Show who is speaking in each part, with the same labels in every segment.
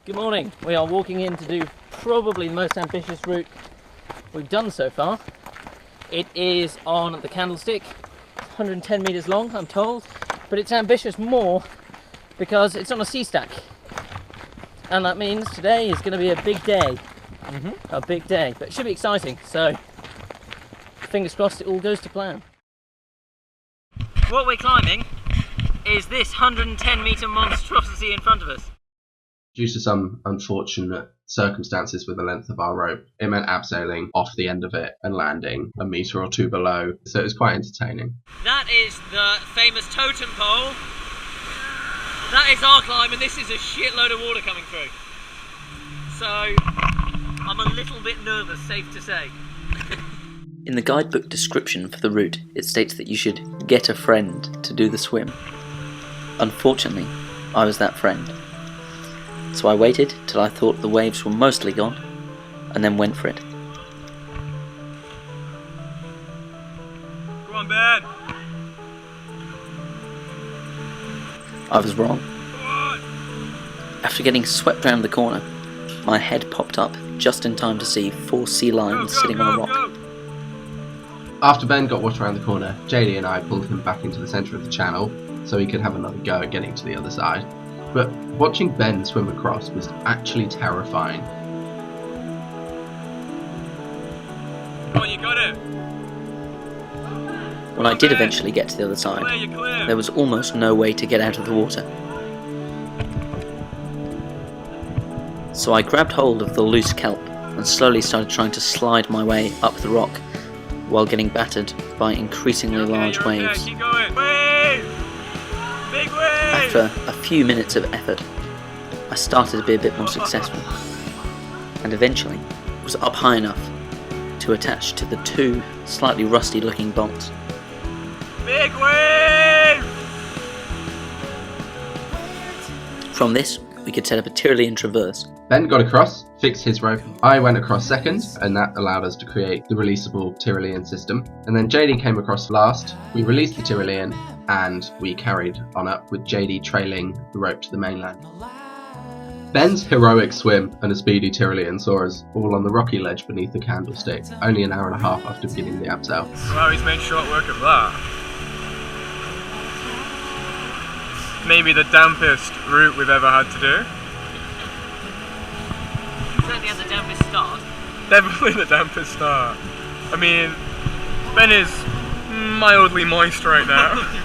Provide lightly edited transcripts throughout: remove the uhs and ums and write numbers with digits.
Speaker 1: Good morning. We are walking in to do probably the most ambitious route we've done so far. It is on the Candlestick, 110 metres long, I'm told, but it's ambitious more because it's on a sea stack. And that means today is going to be a big day. A big day, but it should be exciting, so fingers crossed it all goes to plan. What we're climbing is this 110 metre monstrosity in front of us.
Speaker 2: Due to some unfortunate circumstances with the length of our rope, it meant abseiling off the end of it and landing a metre or two below, so it was quite entertaining.
Speaker 1: That is the famous Totem-Pole. That is our climb, and this is a shitload of water coming through. So, I'm a little bit nervous, safe to say.
Speaker 3: In the guidebook description for the route, it states that you should get a friend to do the swim. Unfortunately, I was that friend. So I waited till I thought the waves were mostly gone, and then went for it.
Speaker 4: Go on, Ben!
Speaker 3: I was wrong. After getting swept round the corner, my head popped up just in time to see 4 sea lions sitting on a rock.
Speaker 2: After Ben got washed around the corner, JD and I pulled him back into the centre of the channel so he could have another go at getting to the other side. But watching Ben swim across was actually terrifying.
Speaker 4: Oh, you got it!
Speaker 3: When I did eventually get to the other side, there was almost no way to get out of the water. So I grabbed hold of the loose kelp and slowly started trying to slide my way up the rock while getting battered by increasingly large waves.
Speaker 4: Keep going. Wave! Big wave!
Speaker 3: After a few minutes of effort, I started to be a bit more successful, and eventually was up high enough to attach to the 2 slightly rusty looking bolts.
Speaker 4: Big wave!
Speaker 3: From this, we could set up a Tyrolean traverse.
Speaker 2: Ben got across, fixed his rope, I went across second, and that allowed us to create the releasable Tyrolean system. And then JD came across last, we released the Tyrolean, and we carried on up with JD trailing the rope to the mainland. Ben's heroic swim and a speedy Tyrolean saw us all on the rocky ledge beneath the Candlestick, only an hour and a half after beginning the abseil.
Speaker 4: Well, he's made short work of that. Maybe the dampest route we've ever had to do.
Speaker 1: Certainly had the dampest start.
Speaker 4: Definitely the dampest start. I mean, Ben is mildly moist right now.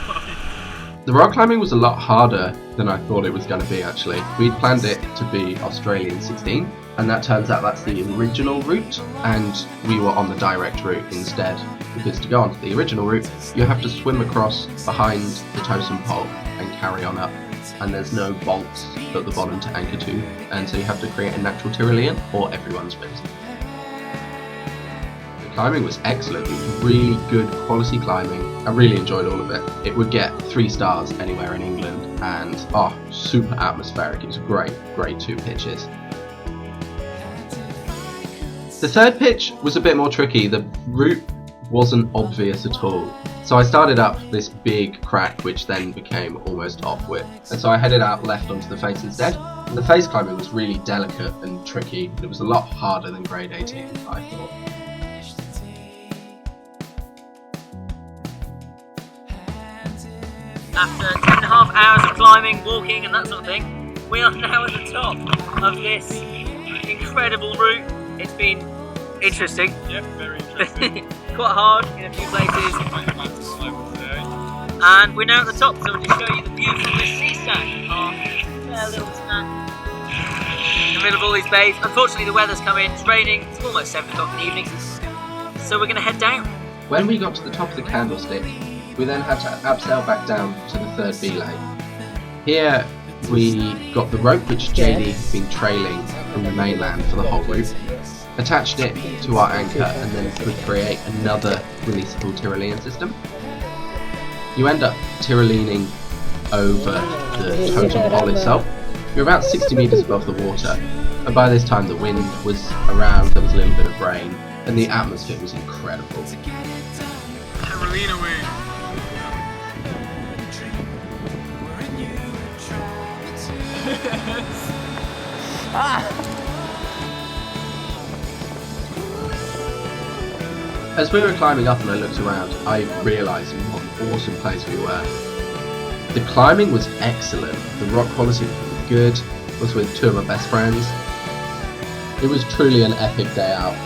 Speaker 2: The rock climbing was a lot harder than I thought it was going to be actually. We'd planned it to be Australian 16, and that turns out that's the original route, and we were on the direct route instead. Because to go onto the original route, you have to swim across behind the Totem-Pole and carry on up, and there's no bolts at the bottom to anchor to, and so you have to create a natural Tyrolean or everyone swims. The climbing was excellent, it was really good quality climbing. I really enjoyed all of it. It would get 3 stars anywhere in England, and super atmospheric. It was great 2 pitches. The third pitch was a bit more tricky. The route wasn't obvious at all. So I started up this big crack which then became almost off-width. And so I headed out left onto the face instead. And the face climbing was really delicate and tricky. It was a lot harder than grade 18, I thought.
Speaker 1: After 10.5 hours of climbing, walking and that sort of thing, we are now at the top of this incredible route. It's been interesting.
Speaker 4: Yep, very interesting.
Speaker 1: Quite hard in a few places. And we're now at the top, so we'll just show you the view from this sea stack. Our little snack in the middle of all these bays. Unfortunately, the weather's come in. It's raining. It's almost 7 o'clock in the evening. So we're going to head down.
Speaker 2: When we got to the top of the Candlestick, we then had to abseil back down to the 3rd belay. Here we got the rope which JD had been trailing from the mainland for the whole route, attached it to our anchor, and then could create another releasable Tyrolean system. You end up Tyroleaning over the Totem-Pole itself. You're about 60 metres above the water, and by this time the wind was around, there was a little bit of rain, and the atmosphere was incredible.
Speaker 4: Tyrolean away.
Speaker 2: As we were climbing up and I looked around, I realised what an awesome place we were. The climbing was excellent, the rock quality was good, I was with two of my best friends. It was truly an epic day out.